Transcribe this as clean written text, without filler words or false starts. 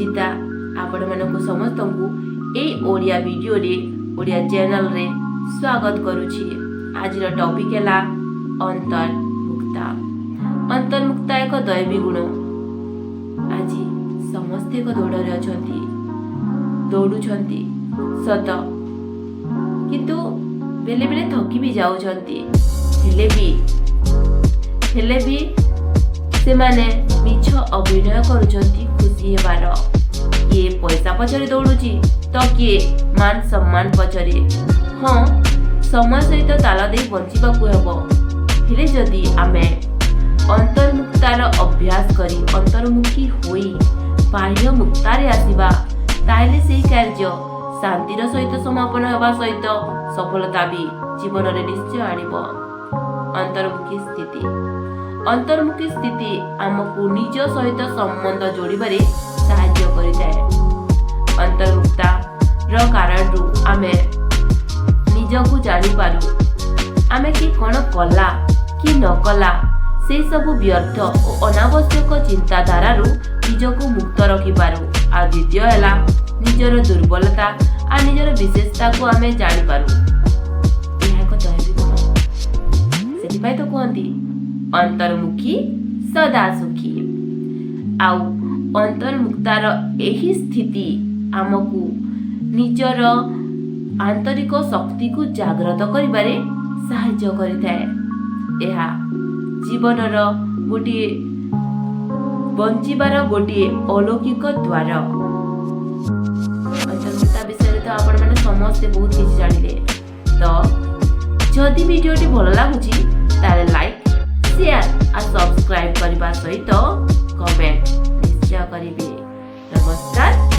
रंजिता आपण मानक समस्त को ए ओडिया वीडियो रे ओडिया चैनल रे स्वागत करूछी। आज टॉपिक है अंतर्मुक्ता। अंतर्मुक्ता एक दैवी गुण। आज समस्ते एक दौड़ अछंती, दौड़ुछंती सत, किंतु बेले बेले थकी भी जाउछंती। हेले भी से माने मिछ अभिनय करुछंती खुशी हेबार। किए पैसा पछरे दौड़ुची तो किए मान सम्मान पछरे। हाँ, समय सहित ताल दे बंचिबाकू हेबो। हेले जदि आमे अंतर्मुक्तार अभ्यास करी अंतर्मुखी होई बाह्य मुक्तारे आसीबा ताहेले सेही कार्य शांतिर सहित समापन हेबा सहित सफलता भी जीवन रे निश्चय आनिबो। अंतर्मुखी स्थिति आमको निज सहित संबंध जोड़िबारे साहाय्य करिताए। अंतर्मुक्ता र कारण आमे निजकू जानि पारू। आमे कि कोन कला कि न कला से सब व्यर्थ और अनावश्यक चिंताधारा निजकू मुक्त रखि पारू। आ द्वितीय हैला निजर दुर्बलता आ निजर विशेषता को आमे जानि पारू। सेथिपाई तो कहती अंतर्मुखी सदा सुखी। आउ अंतर्मुक्तार एही स्थिति आमको निजर आंतरिक शक्ति को जागृत करिबारे साहाय्य करिथाए। एहा जीवनर गोटे बंचिबार गोटे अलौकिक द्वार। अंतर्मुक्ता विषय तो आपण माने समस्त बहुत किछि जानिले। तो जदि वीडियोटी भल लागुची ताले लाइक, शेयर और सब्सक्राइब करने सहित कमेंट निश्चय करिबे।